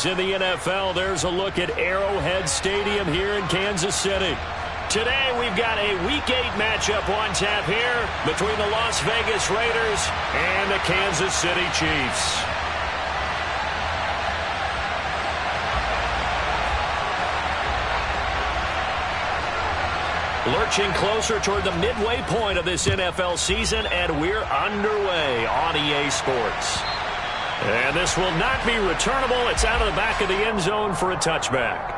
In the NFL, there's a look at Arrowhead Stadium here in Kansas City. Today, we've got a Week 8 matchup on tap here between the Las Vegas Raiders and the Kansas City Chiefs. Lurching closer toward the midway point of this NFL season, and we're underway on EA Sports. And this will not be returnable. It's out of the back of the end zone for a touchback.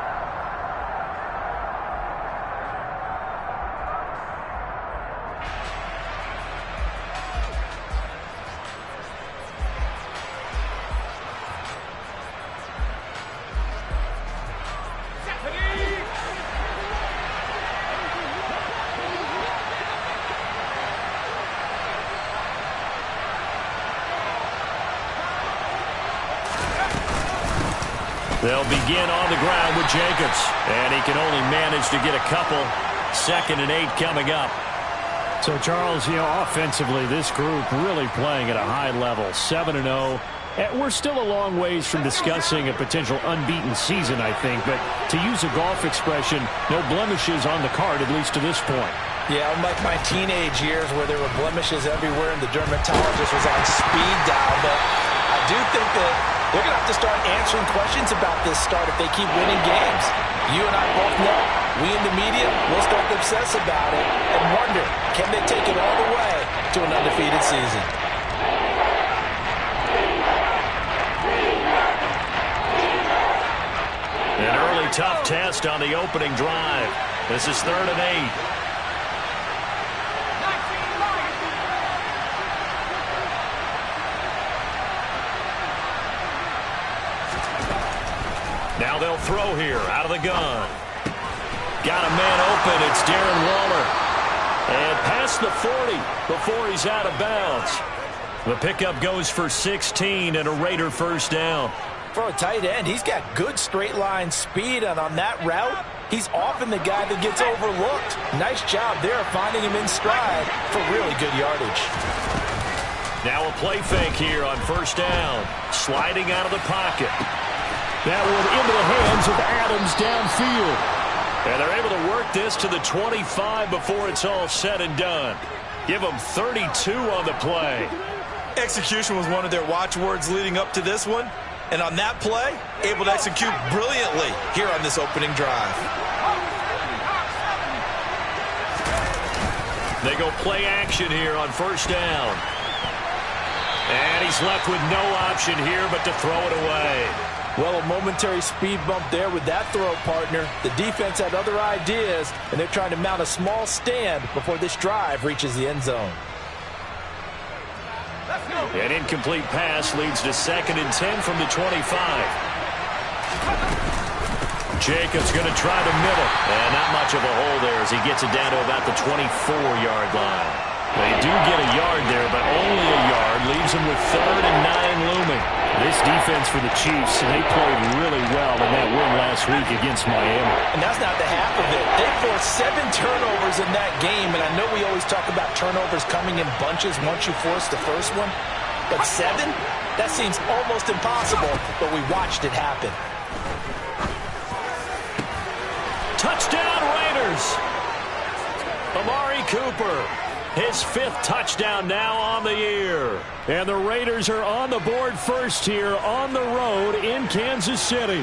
They'll begin on the ground with Jacobs. And he can only manage to get a couple. 2nd and 8 coming up. So, Charles, offensively, this group really playing at a high level. 7-0. We're still a long ways from discussing a potential unbeaten season, I think. But to use a golf expression, no blemishes on the card, at least to this point. Yeah, unlike my teenage years where there were blemishes everywhere and the dermatologist was on speed dial. But I do think that they're going to have to start answering questions about this start if they keep winning games. You and I both know, we in the media will start to obsess about it and wonder, can they take it all the way to an undefeated season? An early tough test on the opening drive. This is 3rd and 8. Now they'll throw here out of the gun. Got a man open. It's Darren Waller. And past the 40 before he's out of bounds. The pickup goes for 16 and a Raider first down. For a tight end, he's got good straight line speed, and on that route, he's often the guy that gets overlooked. Nice job there finding him in stride for really good yardage. Now a play fake here on first down. Sliding out of the pocket. That one into the hands of Adams downfield. And they're able to work this to the 25 before it's all said and done. Give them 32 on the play. Execution was one of their watchwords leading up to this one. And on that play, able to execute brilliantly here on this opening drive. They go play action here on first down. And he's left with no option here but to throw it away. Well, a momentary speed bump there with that throw, partner. The defense had other ideas, and they're trying to mount a small stand before this drive reaches the end zone. An incomplete pass leads to 2nd and 10 from the 25. Jacobs going to try the middle. And not much of a hole there as he gets it down to about the 24-yard line. They do get a yard there, but only a yard. Leaves them with 3rd and 9 looming. This defense for the Chiefs, they played really well in that win last week against Miami. And that's not the half of it. They forced 7 turnovers in that game, and I know we always talk about turnovers coming in bunches once you force the first one. But 7? That seems almost impossible, but we watched it happen. Touchdown Raiders! Amari Cooper. His 5th touchdown now on the year. And the Raiders are on the board first here on the road in Kansas City.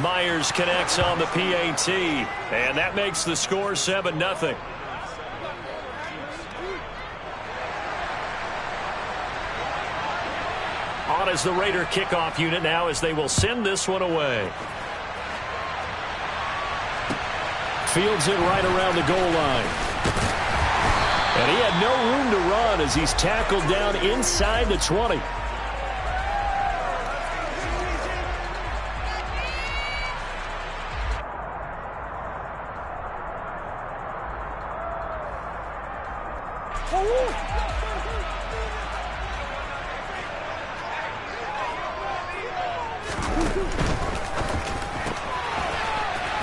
Myers connects on the PAT. And that makes the score 7-0. On as the Raider kickoff unit now as they will send this one away. Fields it right around the goal line. And he had no room to run as he's tackled down inside the 20.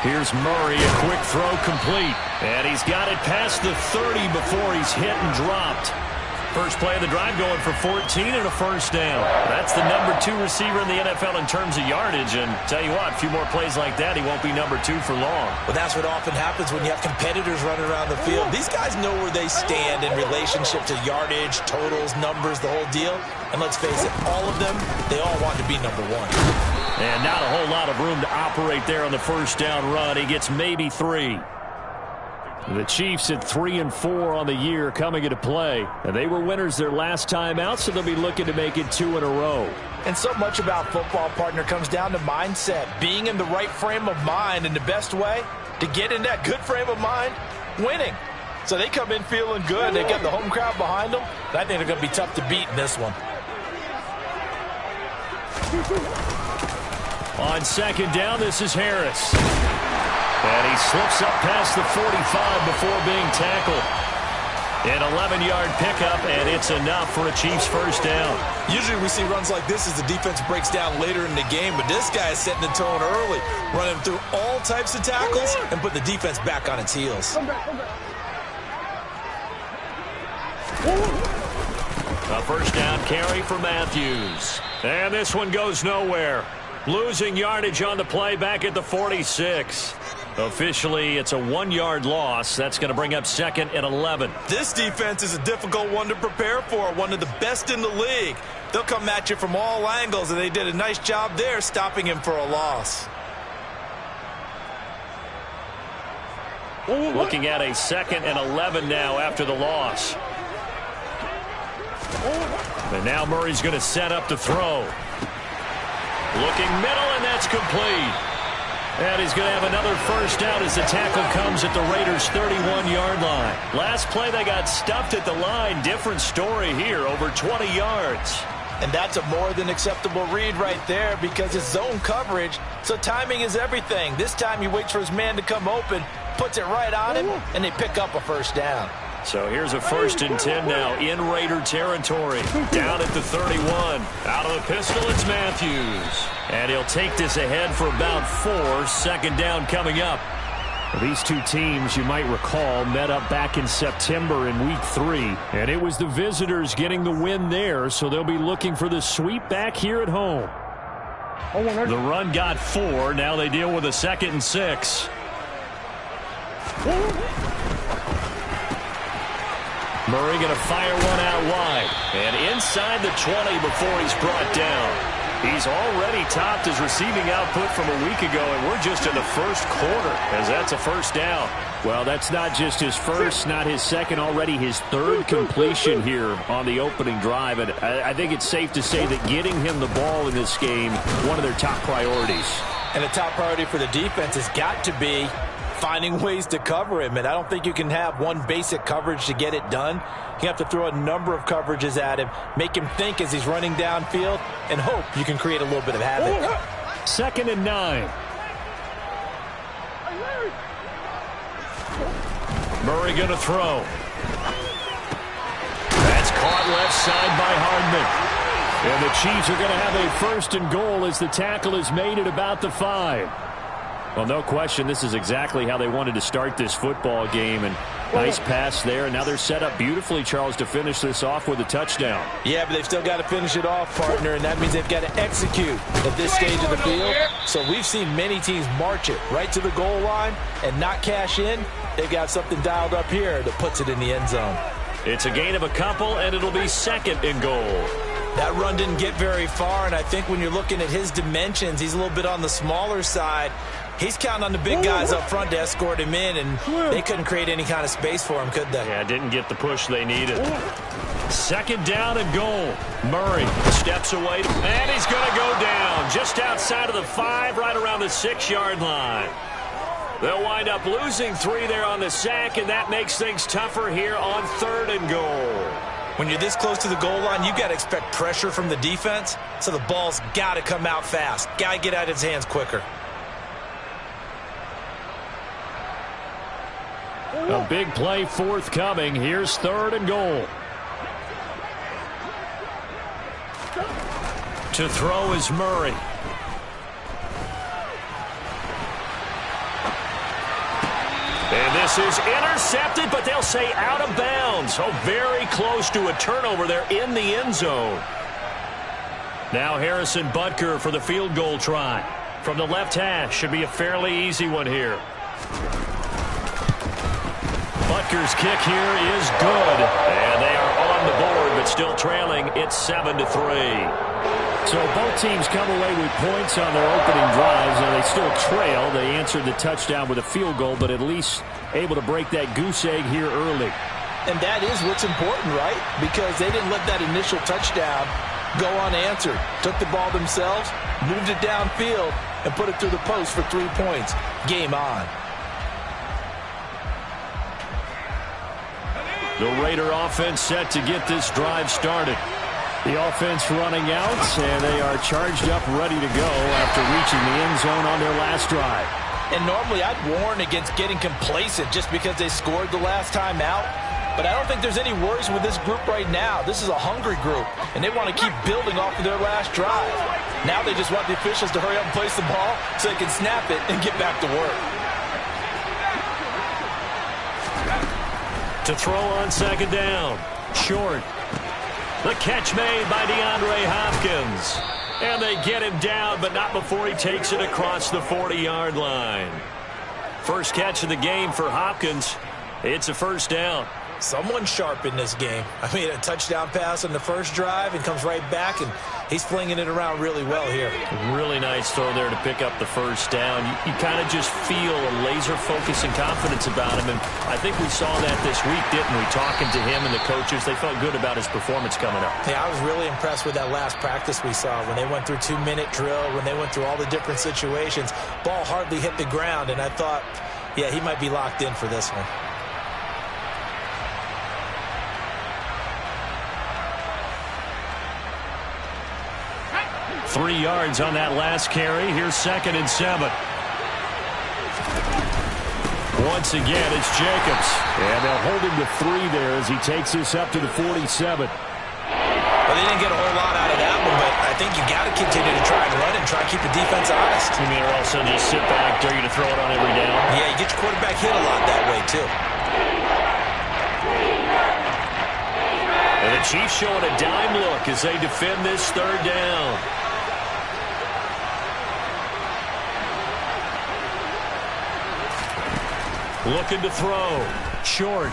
Here's Murray, a quick throw complete. And he's got it past the 30 before he's hit and dropped. First play of the drive going for 14 and a first down. That's the number 2 receiver in the NFL in terms of yardage. And tell you what, a few more plays like that, he won't be number 2 for long. Well, that's what often happens when you have competitors running around the field. These guys know where they stand in relationship to yardage, totals, numbers, the whole deal. And let's face it, all of them, they all want to be number 1. And not a whole lot of room to operate there on the first down run. He gets maybe 3. The Chiefs at 3-4 on the year coming into play. And they were winners their last time out, so they'll be looking to make it 2 in a row. And so much about football, partner, comes down to mindset. Being in the right frame of mind, and the best way to get in that good frame of mind, winning. So they come in feeling good. They got the home crowd behind them. And I think they're going to be tough to beat in this one. On second down, this is Harris. And he slips up past the 45 before being tackled. An 11-yard pickup, and it's enough for a Chiefs first down. Usually we see runs like this as the defense breaks down later in the game, but this guy is setting the tone early, running through all types of tackles and put the defense back on its heels. A first down carry for Matthews. And this one goes nowhere. Losing yardage on the play back at the 46. Officially, it's a 1-yard loss. That's going to bring up 2nd and 11. This defense is a difficult one to prepare for, one of the best in the league. They'll come at you from all angles, and they did a nice job there stopping him for a loss. Looking at a 2nd and 11 now after the loss. And now Murray's going to set up to throw. Looking middle, and that's complete. And he's going to have another first down as the tackle comes at the Raiders' 31-yard line. Last play, they got stuffed at the line. Different story here, over 20 yards. And that's a more than acceptable read right there because it's zone coverage, so timing is everything. This time he waits for his man to come open, puts it right on him, and they pick up a first down. So here's a 1st and 10 now in Raider territory. Down at the 31. Out of the pistol, it's Matthews. And he'll take this ahead for about 4. 2nd down coming up. Well, these two teams, you might recall, met up back in September in Week 3. And it was the visitors getting the win there, so they'll be looking for the sweep back here at home. The run got 4. Now they deal with a 2nd and 6. Murray going to fire one out wide. And inside the 20 before he's brought down. He's already topped his receiving output from a week ago, and we're just in the first quarter as that's a first down. Well, that's not just his first, not his second, already his 3rd completion here on the opening drive. And I think it's safe to say that getting him the ball in this game, one of their top priorities. And the top priority for the defense has got to be finding ways to cover him, and I don't think you can have one basic coverage to get it done. You have to throw a number of coverages at him, make him think as he's running downfield, and hope you can create a little bit of havoc. 2nd and 9. Murray going to throw. That's caught left side by Hardman. And the Chiefs are going to have a 1st and goal as the tackle is made at about the 5. Well, no question, this is exactly how they wanted to start this football game. And nice pass there. And now they're set up beautifully, Charles, to finish this off with a touchdown. Yeah, but they've still got to finish it off, partner, and that means they've got to execute at this stage of the field. So we've seen many teams march it right to the goal line and not cash in. They've got something dialed up here that puts it in the end zone. It's a gain of a couple, and it'll be 2nd and goal. That run didn't get very far, and I think when you're looking at his dimensions, he's a little bit on the smaller side. He's counting on the big guys up front to escort him in, and they couldn't create any kind of space for him, could they? Yeah, didn't get the push they needed. 2nd down and goal. Murray steps away, and he's going to go down just outside of the 5, right around the 6-yard line. They'll wind up losing 3 there on the sack, and that makes things tougher here on 3rd and goal. When you're this close to the goal line, you've got to expect pressure from the defense, so the ball's got to come out fast. Got to get out of his hands quicker. A big play forthcoming. Here's 3rd and goal. To throw is Murray. And this is intercepted, but they'll say out of bounds. Oh, very close to a turnover there in the end zone. Now Harrison Butker for the field goal try. From the left hash, should be a fairly easy one here. Butker's kick here is good. And they are on the board, but still trailing. It's 7-3. So both teams come away with points on their opening drives, and they still trail. They answered the touchdown with a field goal, but at least able to break that goose egg here early. And that is what's important, right? Because they didn't let that initial touchdown go unanswered. Took the ball themselves, moved it downfield, and put it through the post for 3 points. Game on. The Raider offense set to get this drive started. The offense running out, and they are charged up, ready to go after reaching the end zone on their last drive. And normally I'd warn against getting complacent just because they scored the last time out. But I don't think there's any worries with this group right now. This is a hungry group, and they want to keep building off of their last drive. Now they just want the officials to hurry up and place the ball so they can snap it and get back to work. To throw on second down. Short. The catch made by DeAndre Hopkins. And they get him down, but not before he takes it across the 40-yard line. First catch of the game for Hopkins. It's a first down. Someone sharp in this game. I mean, a touchdown pass on the first drive and comes right back, and he's flinging it around really well here. Really nice throw there to pick up the first down. You kind of just feel a laser focus and confidence about him, and I think we saw that this week, didn't we? Talking to him and the coaches, they felt good about his performance coming up. Yeah, I was really impressed with that last practice we saw when they went through 2-minute drill, when they went through all the different situations. Ball hardly hit the ground, and I thought, yeah, he might be locked in for this one. 3 yards on that last carry. Here's 2nd and 7. Once again, it's Jacobs. And they'll hold him to 3 there as he takes this up to the 47. Well, they didn't get a whole lot out of that one, but I think you got to continue to try and run and try and keep the defense honest. You mean or else they'll just sit back, dare you to throw it on every down? Yeah, you get your quarterback hit a lot that way, too. And the Chiefs showing a dime look as they defend this 3rd down. Looking to throw. Short.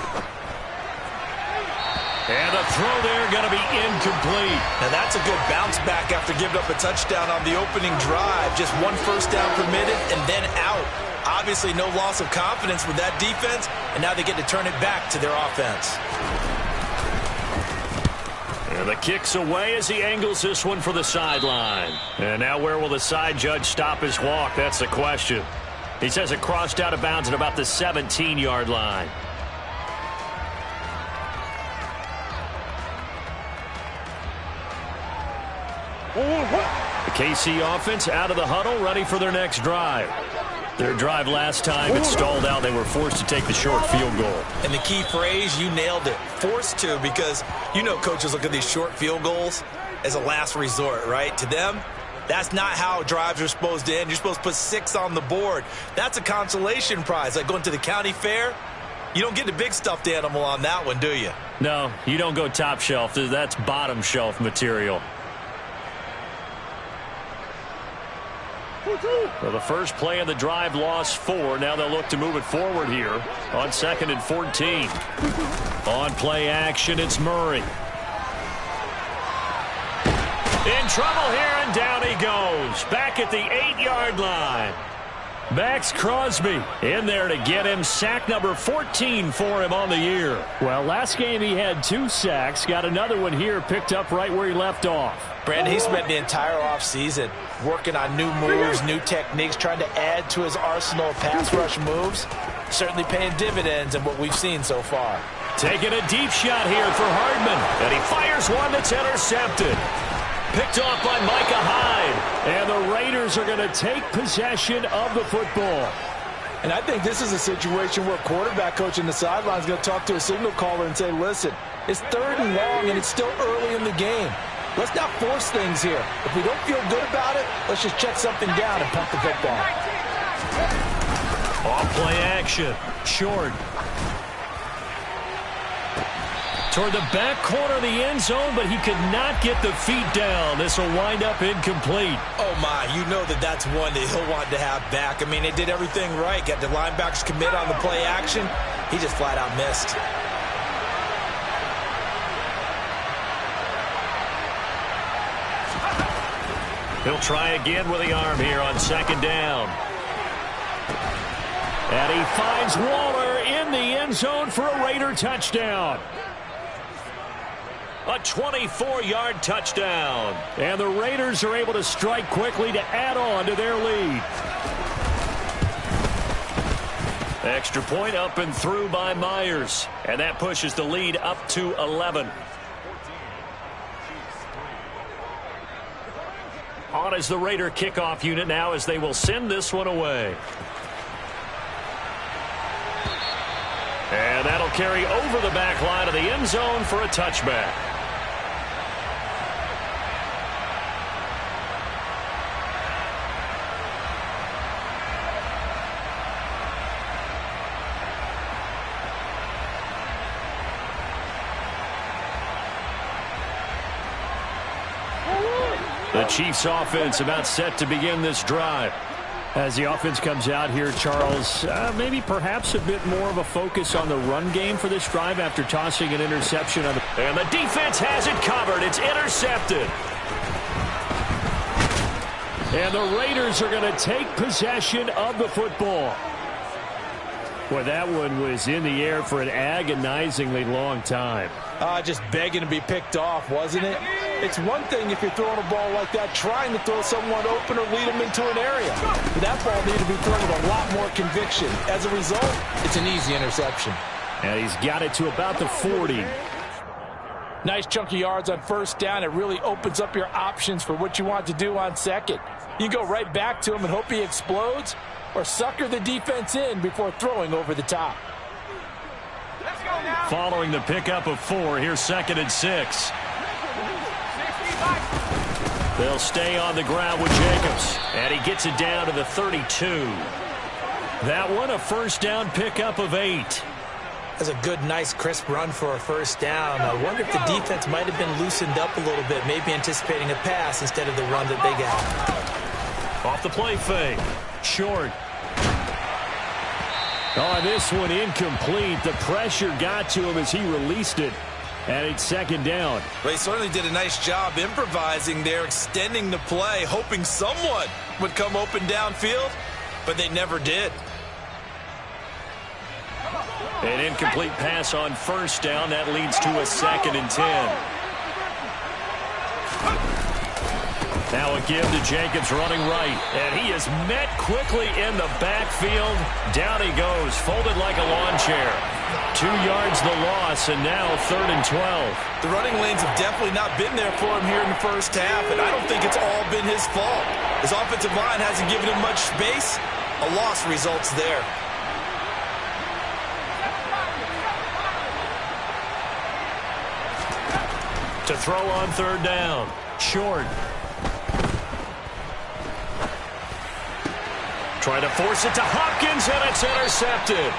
And the throw there going to be incomplete. Now that's a good bounce back after giving up a touchdown on the opening drive. Just 1 first down permitted and then out. Obviously no loss of confidence with that defense, and now they get to turn it back to their offense. And the kick's away as he angles this one for the sideline. And now where will the side judge stop his walk? That's the question. He says it crossed out of bounds at about the 17-yard line. The KC offense out of the huddle, ready for their next drive. Their drive last time, it stalled out. They were forced to take the short field goal. And the key phrase, you nailed it, forced to, because you know coaches look at these short field goals as a last resort, right? To them, that's not how drives are supposed to end. You're supposed to put 6 on the board. That's a consolation prize. Like going to the county fair, you don't get the big stuffed animal on that one, do you? No, you don't go top shelf. That's bottom shelf material. Well, the first play of the drive lost 4. Now they'll look to move it forward here on 2nd and 14. On play action, it's Murray. In trouble here, and down he goes. Back at the 8-yard line. Max Crosby in there to get him. Sack number 14 for him on the year. Well, last game he had 2 sacks. Got another one here, picked up right where he left off. Brandon, he spent the entire offseason working on new moves, new techniques, trying to add to his arsenal of pass rush moves. Certainly paying dividends in what we've seen so far. Taking a deep shot here for Hardman. And he fires one that's intercepted. Picked off by Micah Hyde. And the Raiders are going to take possession of the football. And I think this is a situation where quarterback coach in the sideline is going to talk to a signal caller and say, listen, it's 3rd and long and it's still early in the game. Let's not force things here. If we don't feel good about it, let's just check something down and pump the football. Off play action. Short. Toward the back corner of the end zone, but he could not get the feet down. This will wind up incomplete. Oh, my. You know that's one that he'll want to have back. I mean, they did everything right. Got the linebackers commit on the play action. He just flat out missed. He'll try again with the arm here on second down. And he finds Waller in the end zone for a Raider touchdown. A 24-yard touchdown. And the Raiders are able to strike quickly to add on to their lead. Extra point up and through by Myers. And that pushes the lead up to 11. On is the Raider kickoff unit now as they will send this one away. And that'll carry over the back line of the end zone for a touchback. The Chiefs offense about set to begin this drive. As the offense comes out here, Charles, maybe perhaps a bit more of a focus on the run game for this drive after tossing an interception on the... And the defense has it covered. It's intercepted. And the Raiders are going to take possession of the football. Boy, that one was in the air for an agonizingly long time. Just begging to be picked off, wasn't it? It's one thing if you're throwing a ball like that, trying to throw someone open or lead them into an area. But that ball needed to be thrown with a lot more conviction. As a result, it's an easy interception. And he's got it to about the 40. Nice chunky yards on first down. It really opens up your options for what you want to do on second. You go right back to him and hope he explodes, or sucker the defense in before throwing over the top. Following the pickup of 4, here's 2nd and 6. They'll stay on the ground with Jacobs. And he gets it down to the 32. That one a first down pickup of 8. That's a good, nice, crisp run for a first down. I wonder if the defense might have been loosened up a little bit, maybe anticipating a pass instead of the run that they got. Off the play fake. Short. Oh, this one incomplete. The pressure got to him as he released it. And it's 2nd down. Well, he certainly did a nice job improvising there, extending the play, hoping someone would come open downfield, but they never did. An incomplete pass on first down. That leads to a 2nd and 10. Now a give to Jacobs running right. And he is met quickly in the backfield. Down he goes, folded like a lawn chair. 2 yards the loss, and now 3rd and 12. The running lanes have definitely not been there for him here in the first half, and I don't think it's all been his fault. His offensive line hasn't given him much space. A loss results there. To throw on 3rd down. Short. Trying to force it to Hopkins, and it's intercepted.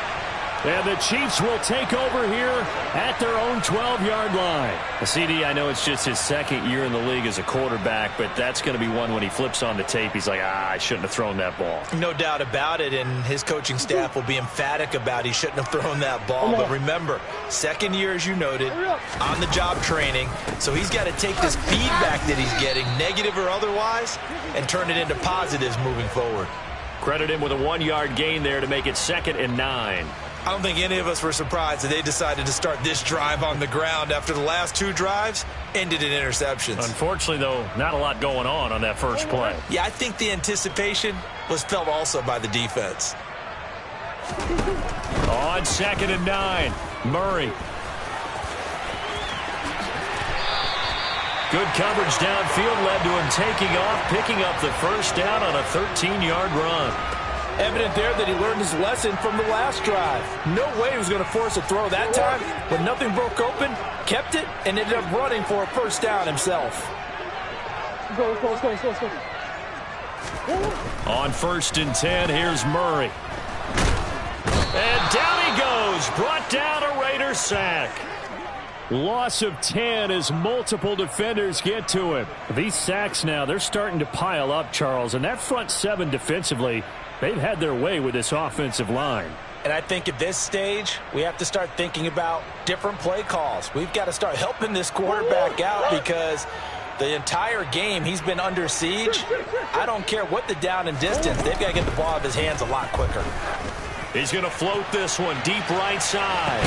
And the Chiefs will take over here at their own 12-yard line. CD, I know it's just his 2nd year in the league as a quarterback, but that's going to be one when he flips on the tape, he's like, I shouldn't have thrown that ball. No doubt about it, and his coaching staff will be emphatic about he shouldn't have thrown that ball. But remember, 2nd year, as you noted, on-the-job training, so he's got to take this feedback that he's getting, negative or otherwise, and turn it into positives moving forward. Credit him with a 1-yard gain there to make it 2nd and 9. I don't think any of us were surprised that they decided to start this drive on the ground after the last 2 drives ended in interceptions. Unfortunately, though, not a lot going on that first play. Yeah, I think the anticipation was felt also by the defense. On 2nd and 9, Murray. Good coverage downfield led to him taking off, picking up the first down on a 13-yard run. Evident there that he learned his lesson from the last drive. No way he was going to force a throw that time. When nothing broke open, kept it, and ended up running for a first down himself. On 1st and 10, here's Murray. And down he goes. Brought down a Raider sack. Loss of 10 as multiple defenders get to him. These sacks now, they're starting to pile up, Charles. And that front seven defensively, they've had their way with this offensive line. And I think at this stage, we have to start thinking about different play calls. We've got to start helping this quarterback out because the entire game he's been under siege. I don't care what the down and distance. They've got to get the ball out of his hands a lot quicker. He's going to float this one deep right side.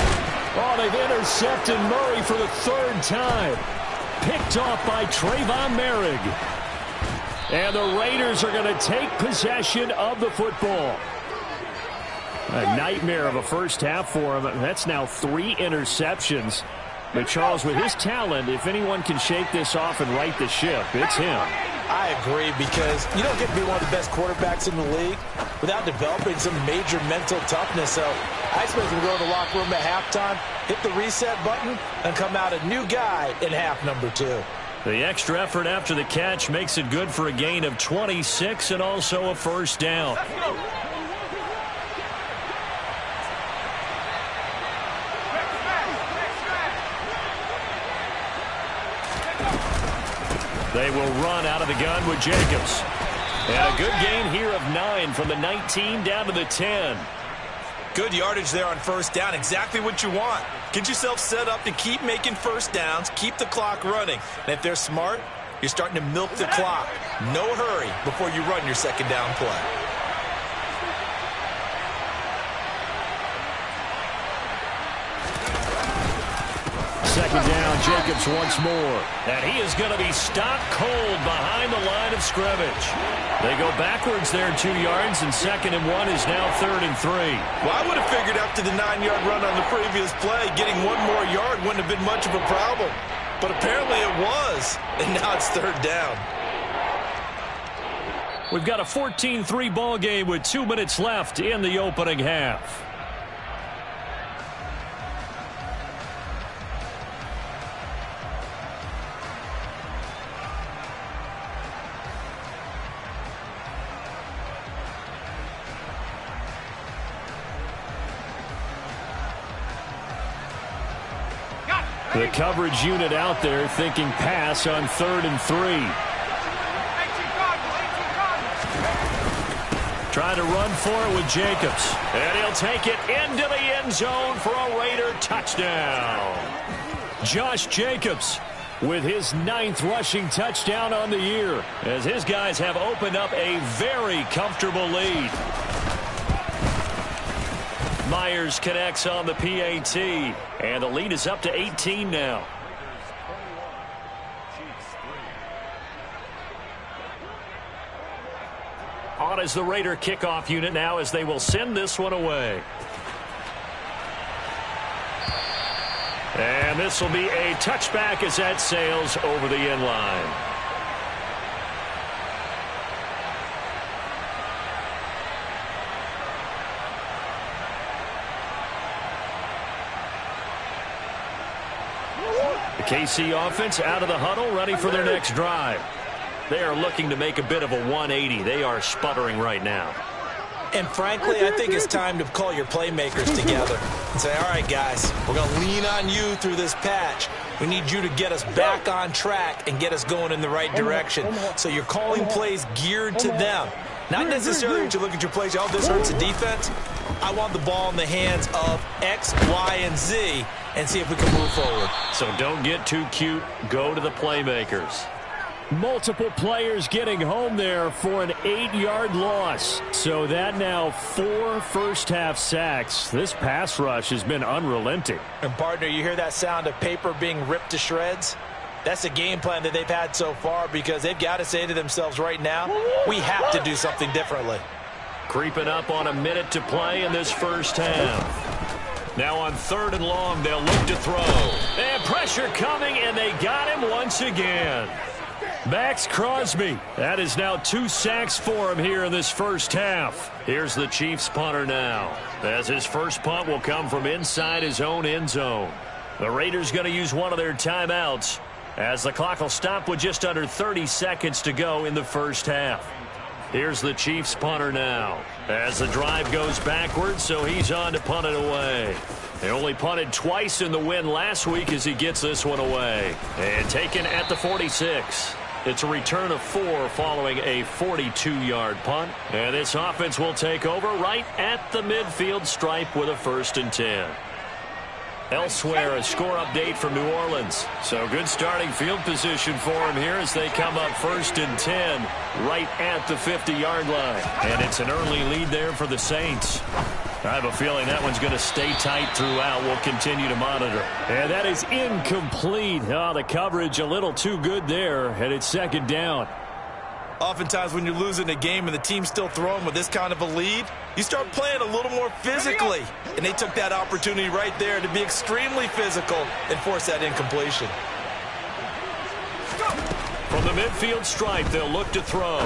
Oh, they've intercepted Murray for the third time. Picked off by Trayvon Merrick. And the Raiders are going to take possession of the football. A nightmare of a first half for him. That's now 3 interceptions. But, Charles, with his talent, if anyone can shake this off and right the ship, it's him. I agree, because you don't get to be one of the best quarterbacks in the league without developing some major mental toughness. So I expect him to go to the locker room at halftime, hit the reset button, and come out a new guy in half number 2. The extra effort after the catch makes it good for a gain of 26 and also a first down. They will run out of the gun with Jacobs. And a good gain here of 9 from the 19 down to the 10. Good yardage there on first down. Exactly what you want. Get yourself set up to keep making first downs, keep the clock running. And if they're smart, you're starting to milk the clock. No hurry before you run your second down play. Second down, Jacobs once more. And he is going to be stopped cold behind the line of scrimmage. They go backwards there 2 yards, and 2nd and 1 is now 3rd and 3. Well, I would have figured after the 9-yard run on the previous play, getting 1 more yard wouldn't have been much of a problem. But apparently it was, and now it's 3rd down. We've got a 14-3 ball game with 2 minutes left in the opening half. The coverage unit out there thinking pass on 3rd and 3. Trying to run for it with Jacobs. And he'll take it into the end zone for a Raider touchdown. Josh Jacobs with his 9th rushing touchdown on the year, as his guys have opened up a very comfortable lead. Myers connects on the PAT, and the lead is up to 18 now. On is the Raider kickoff unit now, as they will send this one away. And this will be a touchback as that sails over the end line. The KC offense out of the huddle, ready for their next drive. They are looking to make a bit of a 180. They are sputtering right now. And frankly, I think it's time to call your playmakers together and say, all right, guys, we're going to lean on you through this patch. We need you to get us back on track and get us going in the right direction. So you're calling plays geared to them. Not necessarily that you look at your plays, oh, this hurts the defense. I want the ball in the hands of X, Y, and Z and see if we can move forward. So don't get too cute. Go to the playmakers. Multiple players getting home there for an 8-yard loss. So that now 4 first-half sacks. This pass rush has been unrelenting. And, partner, you hear that sound of paper being ripped to shreds? That's a game plan that they've had so far, because they've got to say to themselves right now, we have to do something differently. Creeping up on a minute to play in this first half. Now on 3rd and long, they'll look to throw. And pressure coming, and they got him once again. Max Crosby. That is now 2 sacks for him here in this first half. Here's the Chiefs punter now, as his first punt will come from inside his own end zone. The Raiders going to use one of their timeouts, as the clock will stop with just under 30 seconds to go in the first half. Here's the Chiefs punter now. As the drive goes backwards, so he's on to punt it away. They only punted twice in the win last week as he gets this one away. And taken at the 46. It's a return of 4 following a 42-yard punt. And this offense will take over right at the midfield stripe with a 1st and 10. Elsewhere, a score update from New Orleans. So good starting field position for him here as they come up 1st and 10 right at the 50-yard line. And it's an early lead there for the Saints. I have a feeling that one's going to stay tight throughout. We'll continue to monitor. And that is incomplete. Oh, the coverage a little too good there, and it's 2nd down. Oftentimes when you're losing a game and the team's still throwing with this kind of a lead, you start playing a little more physically. And they took that opportunity right there to be extremely physical and force that incompletion. From the midfield stripe, they'll look to throw.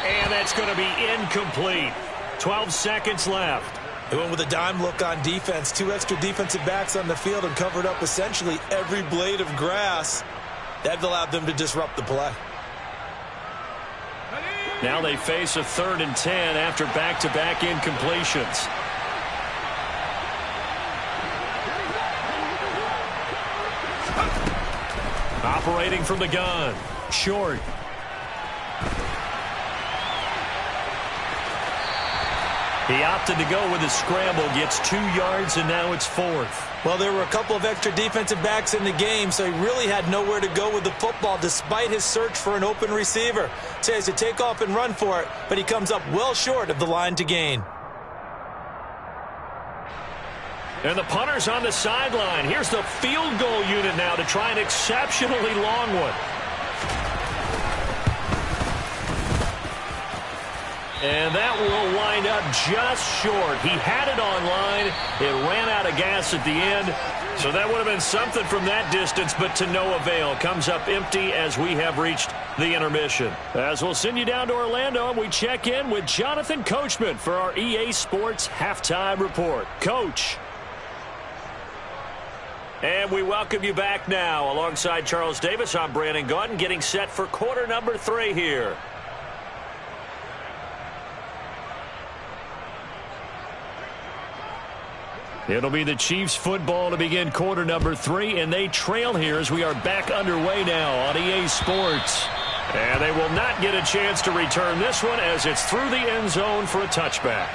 And that's going to be incomplete. 12 seconds left. They went with a dime look on defense. 2 extra defensive backs on the field and covered up essentially every blade of grass. That allowed them to disrupt the play. Now they face a 3rd and 10 after back-to-back incompletions. Operating from the gun. Short. He opted to go with a scramble, gets 2 yards, and now it's 4th. Well, there were a couple of extra defensive backs in the game, so he really had nowhere to go with the football despite his search for an open receiver. So he has to take off and run for it, but he comes up well short of the line to gain. And the punter's on the sideline. Here's the field goal unit now to try an exceptionally long one. And that will wind up just short. He had it on line. It ran out of gas at the end. So that would have been something from that distance, but to no avail. Comes up empty as we have reached the intermission. As we'll send you down to Orlando, and we check in with Jonathan Coachman for our EA Sports Halftime Report. Coach. And we welcome you back now. Alongside Charles Davis, I'm Brandon Gaudin, getting set for quarter number 3 here. It'll be the Chiefs football to begin quarter number 3, and they trail here as we are back underway now on EA Sports. And they will not get a chance to return this one as it's through the end zone for a touchback.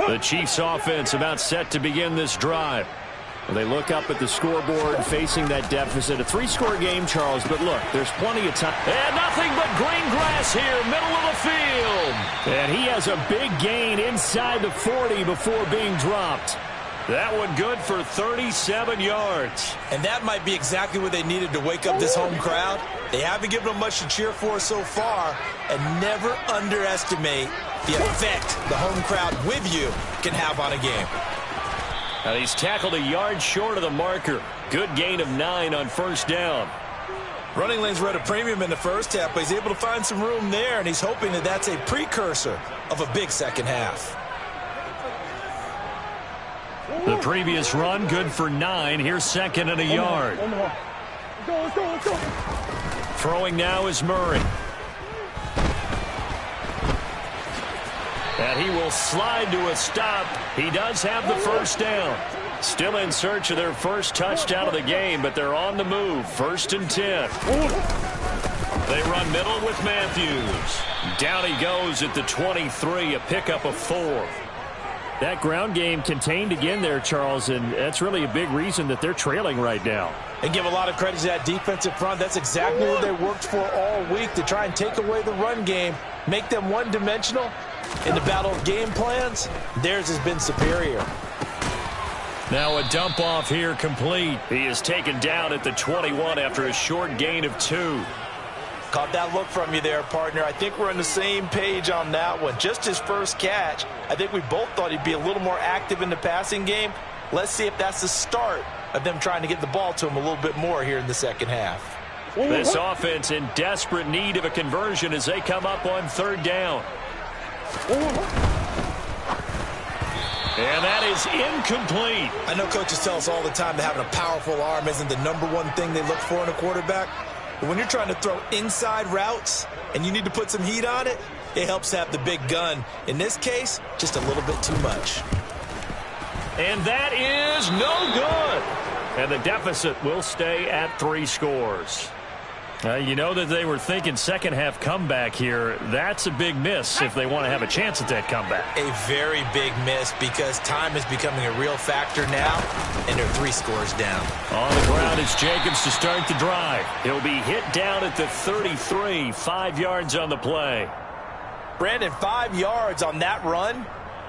The Chiefs offense about set to begin this drive. They look up at the scoreboard facing that deficit. A 3-score game, Charles, but look, there's plenty of time. And nothing but green grass here, middle of the field. And he has a big gain inside the 40 before being dropped. That one good for 37 yards. And that might be exactly what they needed to wake up this home crowd. They haven't given them much to cheer for so far, and never underestimate the effect the home crowd with you can have on a game. And he's tackled a yard short of the marker. Good gain of 9 on 1st down. Running lanes were at a premium in the first half, but he's able to find some room there, and he's hoping that that's a precursor of a big second half. The previous run, good for 9. Here's 2nd and a yard. Throwing now is Murray. And he will slide to a stop. He does have the 1st down. Still in search of their first touchdown of the game, but they're on the move. 1st and 10. They run middle with Matthews. Down he goes at the 23, a pickup of 4. That ground game contained again there, Charles, and that's really a big reason that they're trailing right now. And give a lot of credit to that defensive front. That's exactly what they worked for all week, to try and take away the run game, make them one-dimensional. In the battle of game plans, theirs has been superior. Now a dump off here complete. He is taken down at the 21 after a short gain of 2. Caught that look from you there, partner. I think we're on the same page on that one. Just his first catch, I think we both thought he'd be a little more active in the passing game. Let's see if that's the start of them trying to get the ball to him a little bit more here in the second half. This offense in desperate need of a conversion as they come up on third down. And that is incomplete. I know coaches tell us all the time that having a powerful arm isn't the #1 thing they look for in a quarterback. But when you're trying to throw inside routes and you need to put some heat on it, it helps have the big gun. In this case, just a little bit too much. And that is no good. And the deficit will stay at 3 scores. You know that they were thinking second half comeback here. That's a big miss if they want to have a chance at that comeback. A very big miss because time is becoming a real factor now, and they're 3 scores down. On the ground is Jacobs to start the drive. He'll be hit down at the 33, 5 yards on the play. Brandon, 5 yards on that run.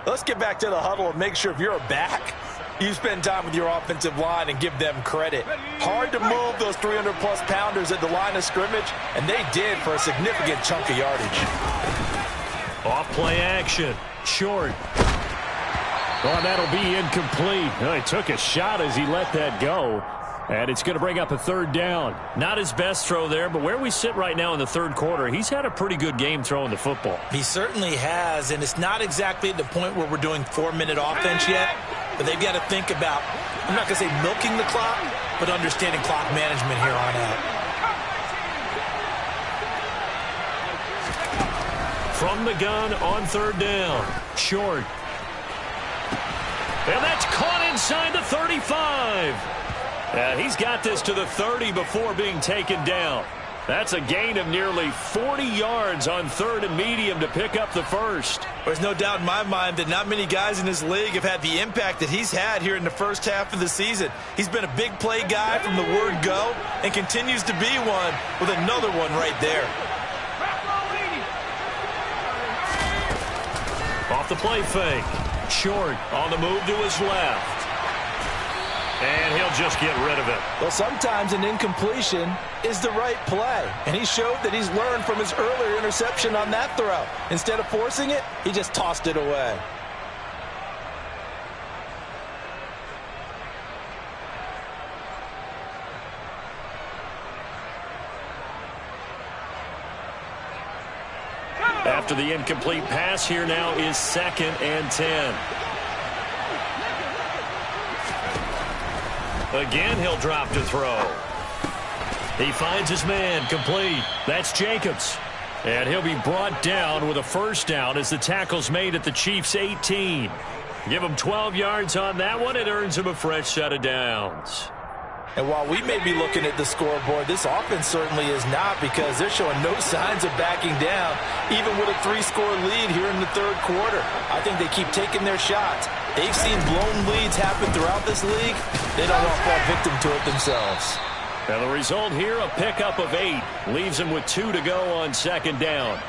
Let's get back to the huddle and make sure if you're a back, you spend time with your offensive line and give them credit. Hard to move those 300-plus pounders at the line of scrimmage, and they did for a significant chunk of yardage. Off play action. Short. Oh, that'll be incomplete. Well, he took a shot as he let that go. And it's going to bring up a third down. Not his best throw there, but where we sit right now in the third quarter, he's had a pretty good game throwing the football. He certainly has, and it's not exactly at the point where we're doing 4-minute offense yet, but they've got to think about, I'm not going to say milking the clock, but understanding clock management here on out. From the gun on third down. Short. And that's caught inside the 35. He's got this to the 30 before being taken down. That's a gain of nearly 40 yards on third and medium to pick up the first. There's no doubt in my mind that not many guys in this league have had the impact that he's had here in the first half of the season. He's been a big play guy from the word go and continues to be one with another one right there. Off the play fake. Short on the move to his left. And he'll just get rid of it. Well, sometimes an incompletion is the right play. And he showed that he's learned from his earlier interception on that throw. Instead of forcing it, he just tossed it away. After the incomplete pass, here now is 2nd and 10. Again, he'll drop to throw. He finds his man, complete. That's Jacobs. And he'll be brought down with a first down as the tackle's made at the Chiefs' 18. Give him 12 yards on that one. It earns him a fresh set of downs. And while we may be looking at the scoreboard, this offense certainly is not, because they're showing no signs of backing down, even with a 3-score lead here in the third quarter. I think they keep taking their shots. They've seen blown leads happen throughout this league. They don't want to fall victim to it themselves. And the result here, a pickup of 8. Leaves them with 2 to go on second down.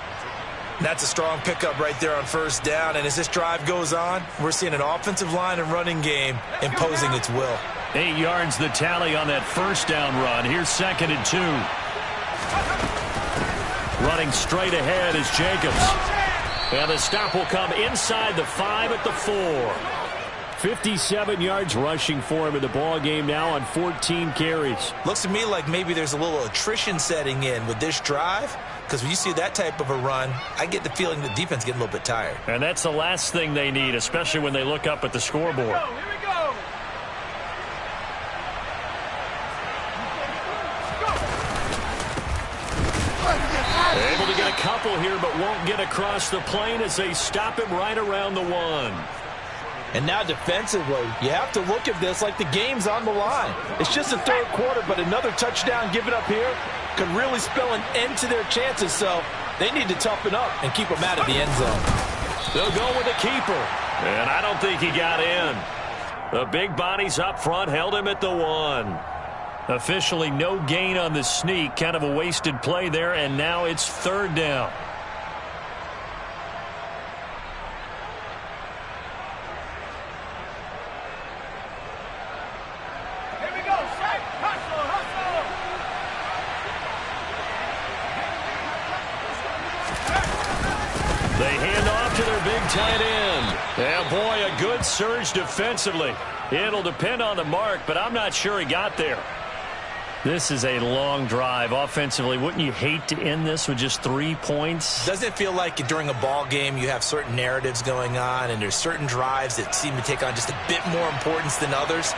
That's a strong pickup right there on first down. And as this drive goes on, we're seeing an offensive line and running game imposing its will. 8 yards the tally on that first down run. Here's 2nd and 2. Running straight ahead is Jacobs. And the stop will come inside the 5 at the 4. 57 yards rushing for him in the ball game now on 14 carries. Looks to me like maybe there's a little attrition setting in with this drive, because when you see that type of a run, I get the feeling the defense getting a little bit tired. And that's the last thing they need, especially when they look up at the scoreboard. Able to get a couple here, but won't get across the plane as they stop him right around the 1. And now defensively, you have to look at this like the game's on the line. It's just the third quarter, but another touchdown given up here could really spell an end to their chances. So they need to toughen up and keep them out of the end zone. They'll go with the keeper. And I don't think he got in. The big bodies up front held him at the 1. Officially no gain on the sneak. Kind of a wasted play there, and now it's third down. This is a long drive offensively. Wouldn't you hate to end this with just 3 points? Doesn't it feel like during a ball game you have certain narratives going on and there's certain drives that seem to take on just a bit more importance than others?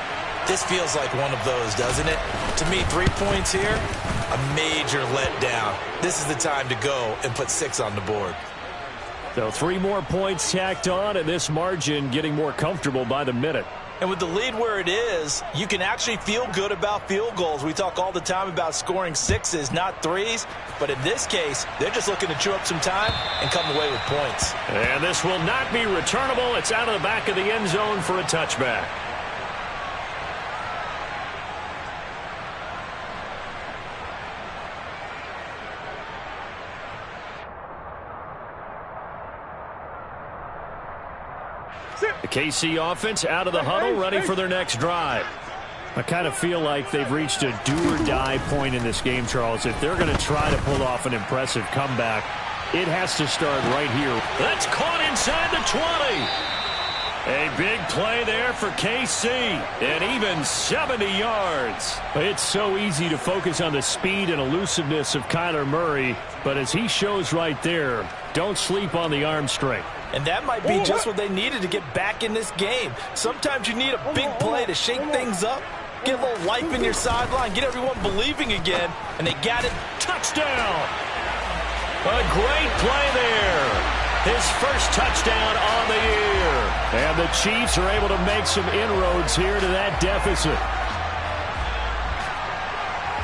This feels like one of those, doesn't it? To me, 3 points here, a major letdown. This is the time to go and put 6 on the board. So 3 more points tacked on, and this margin getting more comfortable by the minute. And with the lead where it is, you can actually feel good about field goals. We talk all the time about scoring 6s, not 3s. But in this case, they're just looking to chew up some time and come away with points. And this will not be returnable. It's out of the back of the end zone for a touchback. The KC offense out of the huddle, ready for their next drive. I kind of feel like they've reached a do-or-die point in this game, Charles. If they're going to try to pull off an impressive comeback, it has to start right here. That's caught inside the 20. A big play there for KC, and even 70 yards. It's so easy to focus on the speed and elusiveness of Kyler Murray, but as he shows right there, don't sleep on the arm strength. And that might be just what they needed to get back in this game. Sometimes you need a big play to shake things up, get a little life in your sideline, get everyone believing again, and they got it. Touchdown! A great play there. His first touchdown on the year. And the Chiefs are able to make some inroads here to that deficit.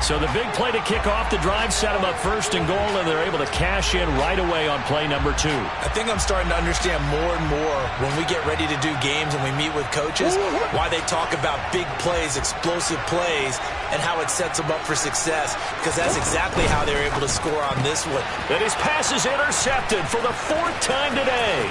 So the big play to kick off the drive set them up first and goal, and they're able to cash in right away on play number 2. I think I'm starting to understand more and more when we get ready to do games and we meet with coaches, why they talk about big plays, explosive plays, and how it sets them up for success, because that's exactly how they're able to score on this one. And his pass is intercepted for the 4th time today.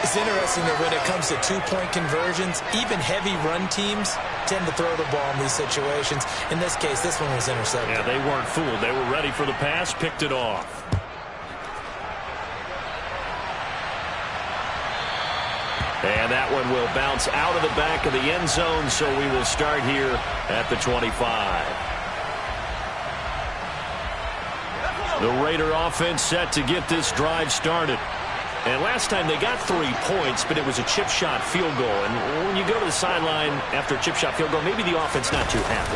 It's interesting that when it comes to two-point conversions, even heavy run teams tend to throw the ball in these situations. In this case, this one was intercepted. Yeah, they weren't fooled. They were ready for the pass, picked it off. And that one will bounce out of the back of the end zone, so we will start here at the 25. The Raider offense set to get this drive started. And last time they got 3 points, but it was a chip shot field goal. And when you go to the sideline after a chip shot field goal, maybe the offense not too happy.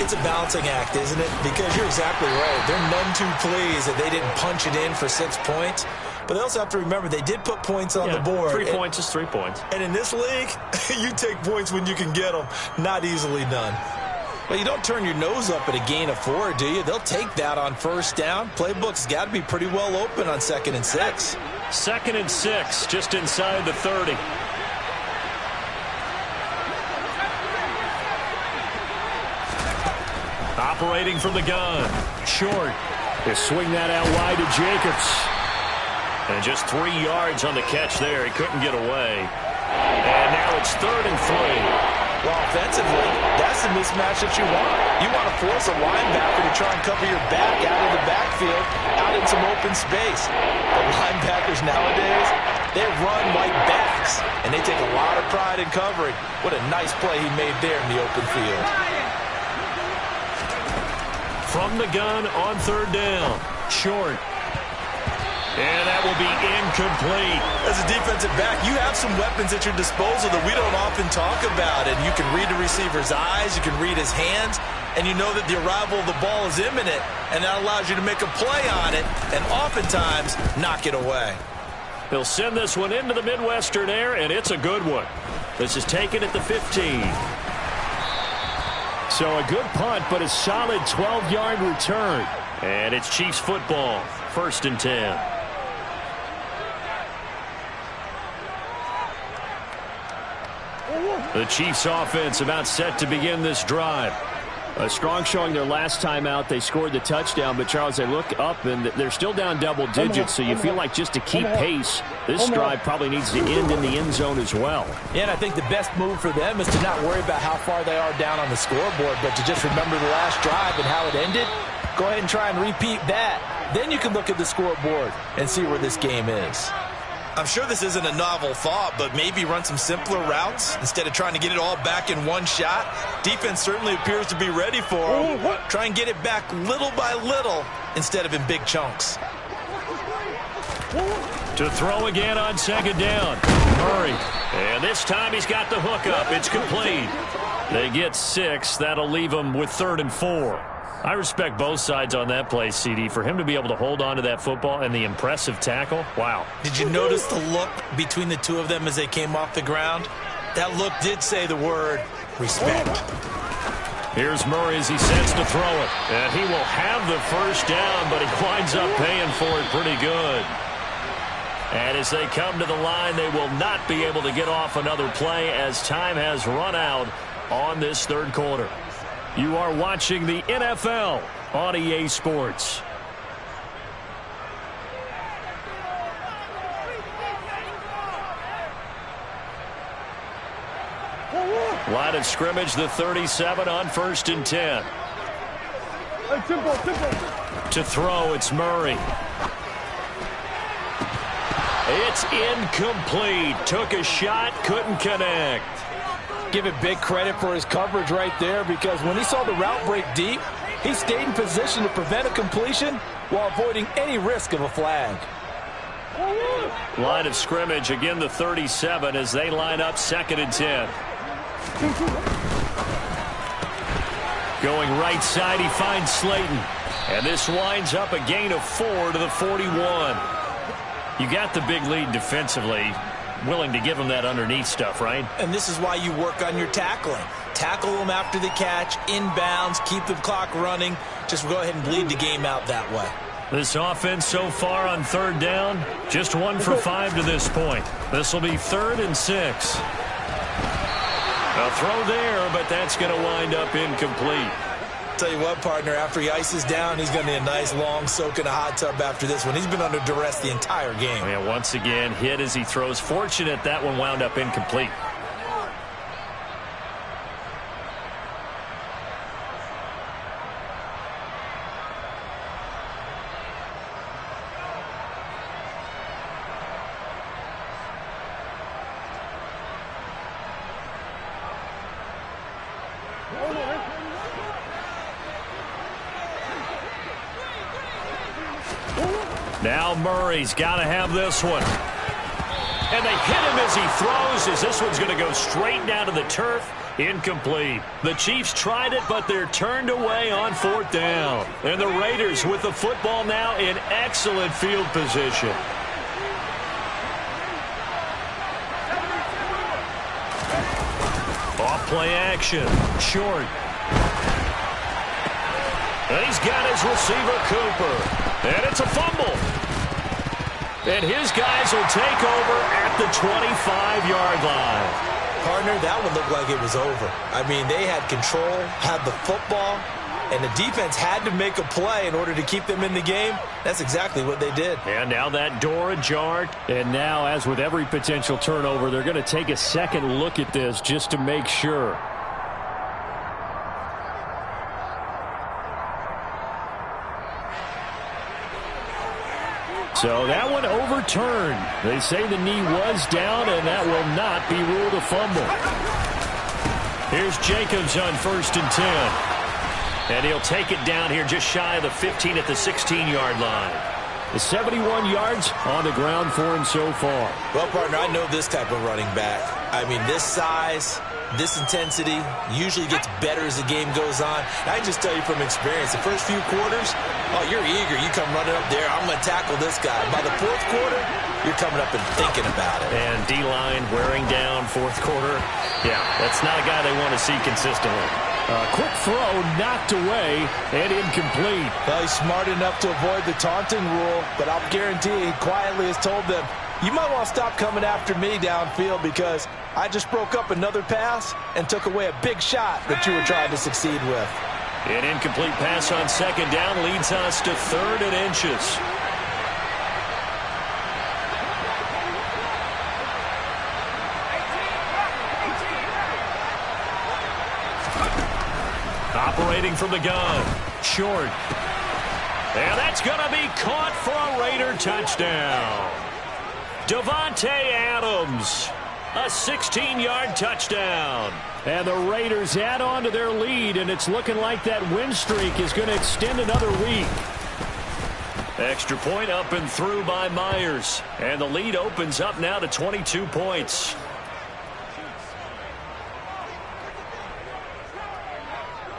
It's a balancing act, isn't it? Because you're exactly right. They're none too pleased that they didn't punch it in for 6 points. But they also have to remember they did put points on the board. 3 points is 3 points. And in this league, you take points when you can get them. Not easily done. But you don't turn your nose up at a gain of 4, do you? They'll take that on first down. Playbook's got to be pretty well open on 2nd and 6. 2nd and 6, just inside the 30. Operating from the gun. Short. They swing that out wide to Jacobs. And just 3 yards on the catch there. He couldn't get away. And now it's 3rd and 3. Well, offensively, that's the mismatch that you want. You want to force a linebacker to try and cover your back out of the backfield, out in some open space. The linebackers nowadays, they run like backs, and they take a lot of pride in covering. What a nice play he made there in the open field. From the gun on 3rd down. Short. And that will be incomplete. As a defensive back, you have some weapons at your disposal that we don't often talk about. And you can read the receiver's eyes, you can read his hands, and you know that the arrival of the ball is imminent. And that allows you to make a play on it and oftentimes knock it away. He'll send this one into the Midwestern air, and it's a good one. This is taken at the 15. So a good punt, but a solid 12-yard return. And it's Chiefs football, 1st and 10. The Chiefs offense about set to begin this drive. A strong showing their last time out. They scored the touchdown, but, Charles, they look up, and they're still down double digits, so you feel like just to keep pace, this drive probably needs to end in the end zone as well. Yeah, and I think the best move for them is to not worry about how far they are down on the scoreboard, but to just remember the last drive and how it ended. Go ahead and try and repeat that. Then you can look at the scoreboard and see where this game is. I'm sure this isn't a novel thought, but maybe run some simpler routes instead of trying to get it all back in one shot. Defense certainly appears to be ready for them. Try and get it back little by little instead of in big chunks. To throw again on second down. Murray. And this time he's got the hook up. It's complete. They get 6. That'll leave them with 3rd and 4. I respect both sides on that play, CD. For him to be able to hold on to that football and the impressive tackle, wow. Did you notice the look between the two of them as they came off the ground? That look did say the word respect. Here's Murray as he sets to throw it. And he will have the first down, but he winds up paying for it pretty good. And as they come to the line, they will not be able to get off another play as time has run out on this third quarter. You are watching the NFL on EA Sports. Line of scrimmage, the 37 on 1st and 10. To throw, it's Murray. It's incomplete. Took a shot, couldn't connect. Give it big credit for his coverage right there, because when he saw the route break deep, he stayed in position to prevent a completion while avoiding any risk of a flag. Line of scrimmage, again the 37 as they line up 2nd and 10. Going right side, he finds Slayton. And this winds up a gain of 4 to the 41. You got the big lead defensively. Willing to give them that underneath stuff, right? And this is why you work on your tackling. Tackle them after the catch, inbounds, keep the clock running. Just go ahead and bleed the game out that way. This offense so far on 3rd down, just 1 for 5 to this point. This will be 3rd and 6. A throw there, but that's going to wind up incomplete. Tell you what, partner, after he ices down, he's going to need a nice long soak in a hot tub after this one. He's been under duress the entire game. Yeah, once again, hit as he throws. Fortunate that one wound up incomplete. Now Murray's got to have this one. And they hit him as he throws, as this one's going to go straight down to the turf. Incomplete. The Chiefs tried it, but they're turned away on 4th down. And the Raiders with the football now in excellent field position. Off play action. Short. And he's got his receiver, Cooper. And it's a fumble. And his guys will take over at the 25-yard line. Partner, that one looked like it was over. I mean, they had control, had the football, and the defense had to make a play in order to keep them in the game. That's exactly what they did. And now that door ajar. And now, as with every potential turnover, they're going to take a second look at this just to make sure. So that one overturned. They say the knee was down, and that will not be ruled a fumble. Here's Jacobs on 1st and 10. And he'll take it down here just shy of the 15 at the 16-yard line. The 71 yards on the ground for him so far. Well, partner, I know this type of running back. I mean, this size, this intensity usually gets better as the game goes on. And I just tell you from experience, the first few quarters, oh, you're eager. You come running up there. I'm going to tackle this guy. By the 4th quarter, you're coming up and thinking about it. And D-line wearing down 4th quarter. Yeah, that's not a guy they want to see consistently. Quick throw knocked away and incomplete. Well, he's smart enough to avoid the taunting rule, but I'll guarantee he quietly has told them, you might want to stop coming after me downfield because I just broke up another pass and took away a big shot that you were trying to succeed with. An incomplete pass on second down leads us to 3rd and inches. Operating from the gun. Short. And that's going to be caught for a Raider touchdown. Davante Adams. A 16-yard touchdown. And the Raiders add on to their lead, and it's looking like that win streak is going to extend another week. Extra point up and through by Myers. And the lead opens up now to 22 points.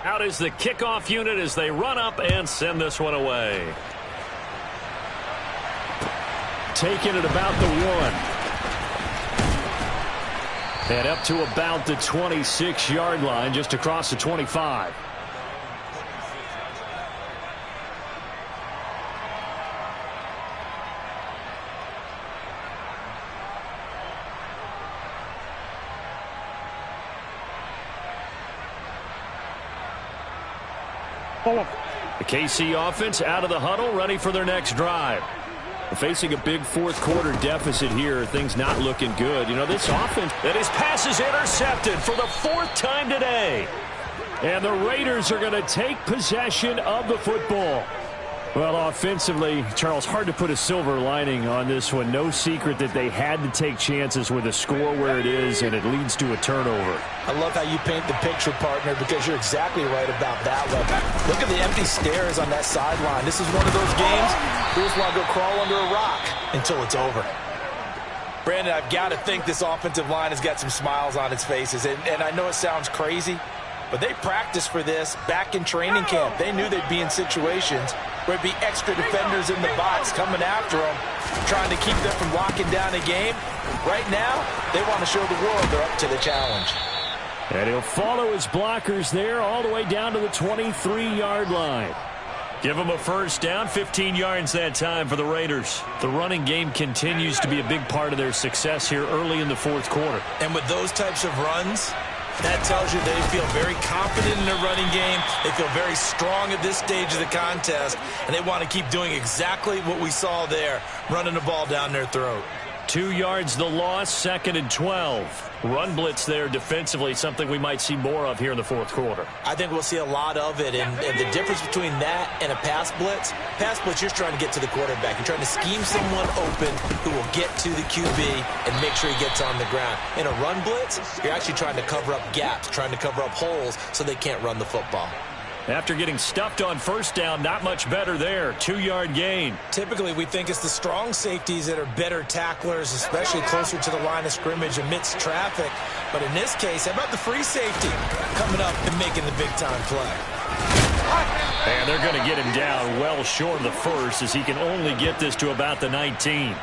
Out is the kickoff unit as they run up and send this one away. Taking it about the 1. And up to about the 26-yard line, just across the 25. The KC offense out of the huddle, ready for their next drive. Facing a big fourth-quarter deficit here, things not looking good. You know, this offense... And his pass is intercepted for the 4th time today. And the Raiders are going to take possession of the football. Well, offensively, Charles, hard to put a silver lining on this one. No secret that they had to take chances with a score where it is, and it leads to a turnover. I love how you paint the picture, partner, because you're exactly right about that one. Look at the empty stares on that sideline. This is one of those games you just want to go crawl under a rock until it's over. Brandon, I've got to think this offensive line has got some smiles on its faces, and I know it sounds crazy, but they practiced for this back in training camp. They knew they'd be in situations where it'd be extra defenders in the box coming after them, trying to keep them from locking down a game. Right now, they want to show the world they're up to the challenge. And he'll follow his blockers there all the way down to the 23-yard line. Give them a first down, 15 yards that time for the Raiders. The running game continues to be a big part of their success here early in the 4th quarter. And with those types of runs, that tells you they feel very confident in their running game. They feel very strong at this stage of the contest, and they want to keep doing exactly what we saw there, running the ball down their throat. 2 yards the loss, 2nd and 12. Run blitz there defensively, something we might see more of here in the 4th quarter. I think we'll see a lot of it, and the difference between that and a pass blitz, you're trying to get to the quarterback. You're trying to scheme someone open who will get to the QB and make sure he gets on the ground. In a run blitz, you're actually trying to cover up gaps, trying to cover up holes so they can't run the football. After getting stuffed on first down, not much better there. 2-yard gain. Typically, we think it's the strong safeties that are better tacklers, especially closer to the line of scrimmage amidst traffic. But in this case, how about the free safety coming up and making the big-time play? And they're going to get him down well short of the first as he can only get this to about the 19.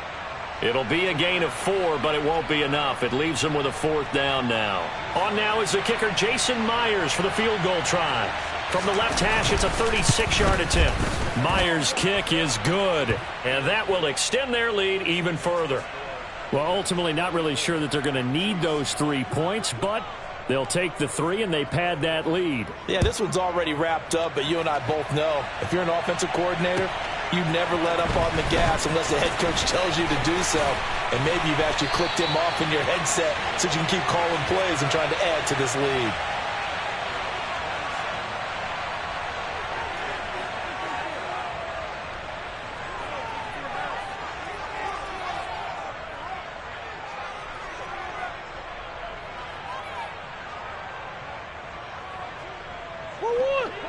It'll be a gain of 4, but it won't be enough. It leaves him with a 4th down now. On now is the kicker, Jason Myers, for the field goal try. From the left hash, it's a 36-yard attempt. Myers' kick is good, and that will extend their lead even further. Well, ultimately, not really sure that they're going to need those 3 points, but they'll take the 3, and they pad that lead. Yeah, this one's already wrapped up, but you and I both know if you're an offensive coordinator, you never let up on the gas unless the head coach tells you to do so. And maybe you've actually clicked him off in your headset so you can keep calling plays and trying to add to this lead.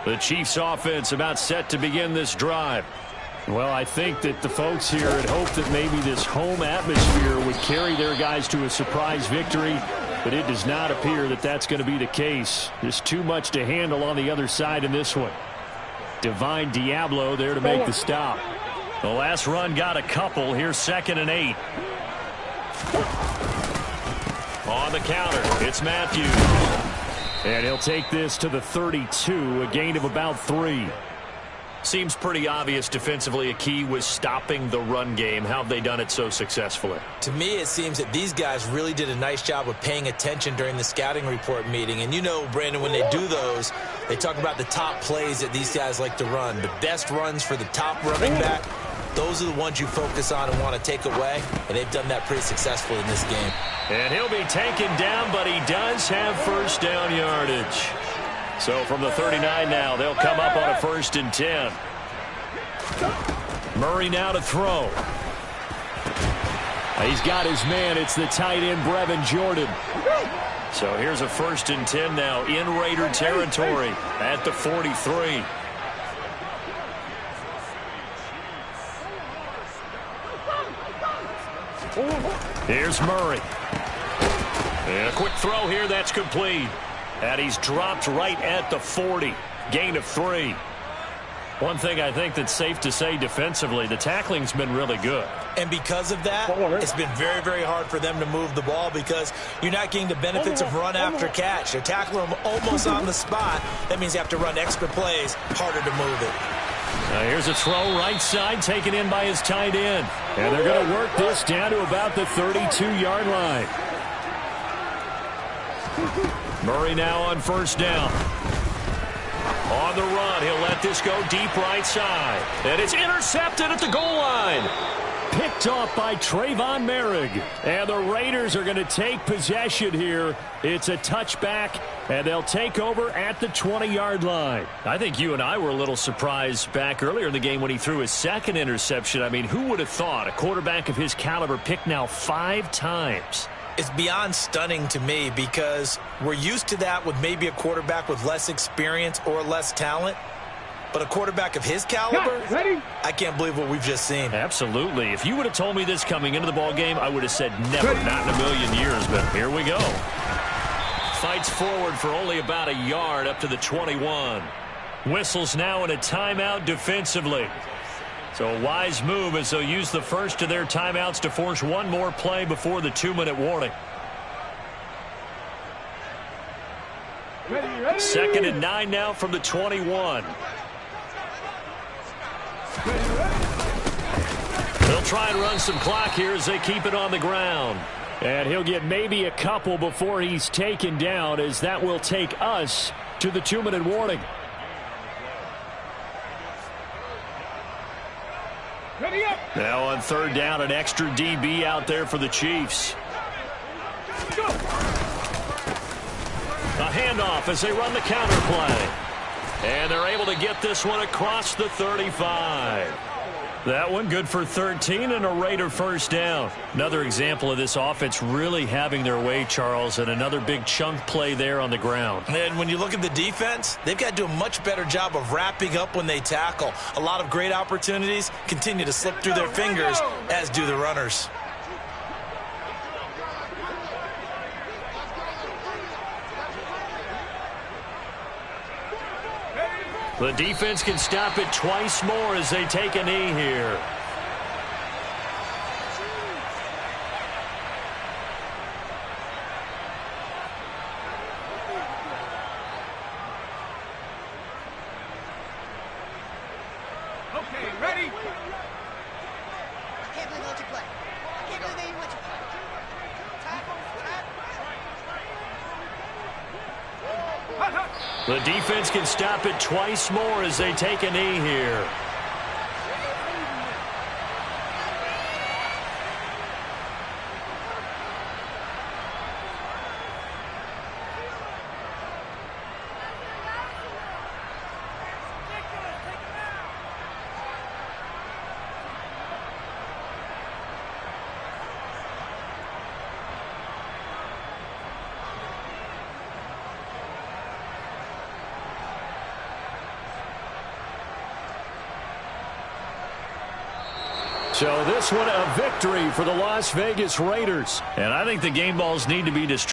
The Chiefs offense about set to begin this drive. Well, I think that the folks here had hoped that maybe this home atmosphere would carry their guys to a surprise victory, but it does not appear that that's going to be the case. There's too much to handle on the other side in this one. Divine Diablo there to make the stop. The last run got a couple. Here's 2nd and 8. On the counter, it's Matthews. And he'll take this to the 32, a gain of about 3. Seems pretty obvious defensively a key was stopping the run game. How have they done it so successfully? To me, it seems that these guys really did a nice job of paying attention during the scouting report meeting. And you know, Brandon, when they do those, they talk about the top plays that these guys like to run. The best runs for the top running back, those are the ones you focus on and want to take away. And they've done that pretty successfully in this game. And he'll be taken down, but he does have first down yardage. So from the 39 now, they'll come up on a 1st and 10. Murray now to throw. He's got his man. It's the tight end, Brevin Jordan. So here's a 1st and 10 now in Raider territory at the 43. Here's Murray. And a quick throw here. That's complete. And he's dropped right at the 40. Gain of 3. One thing I think that's safe to say defensively, the tackling's been really good. And because of that, it's been very, very hard for them to move the ball because you're not getting the benefits of run after catch. They're tackling them almost on the spot. That means you have to run extra plays, harder to move it. Now here's a throw right side taken in by his tight end. And they're going to work this down to about the 32-yard line. Murray now on 1st down. On the run, he'll let this go deep right side. And it's intercepted at the goal line. Picked off by Trayvon Merrick. And the Raiders are going to take possession here. It's a touchback, and they'll take over at the 20-yard line. I think you and I were a little surprised back earlier in the game when he threw his 2nd interception. I mean, who would have thought a quarterback of his caliber picked now 5 times? It's beyond stunning to me because we're used to that with maybe a quarterback with less experience or less talent. But a quarterback of his caliber, I can't believe what we've just seen. Absolutely. If you would have told me this coming into the ball game, I would have said never, not in a million years. But here we go. Fights forward for only about a yard up to the 21. Whistles now in a timeout defensively. So a wise move as they'll use the first of their timeouts to force one more play before the 2-minute warning. 2nd and 9 now from the 21. They'll try and run some clock here as they keep it on the ground. And he'll get maybe a couple before he's taken down, as that will take us to the 2-minute warning. Now on 3rd down, an extra DB out there for the Chiefs. A handoff as they run the counter play. And they're able to get this one across the 35. That one good for 13 and a Raider 1st down. Another example of this offense really having their way, Charles, and another big chunk play there on the ground. And when you look at the defense, they've got to do a much better job of wrapping up when they tackle. A lot of great opportunities continue to slip through their fingers, as do the runners. The defense can stop it twice more as they take a knee here. Okay, ready? I can't believe they let you play. I can't believe they even let you play. Tackle, The defense can stop it twice more as they take a knee here. So this one a victory for the Las Vegas Raiders. And I think the game balls need to be distributed.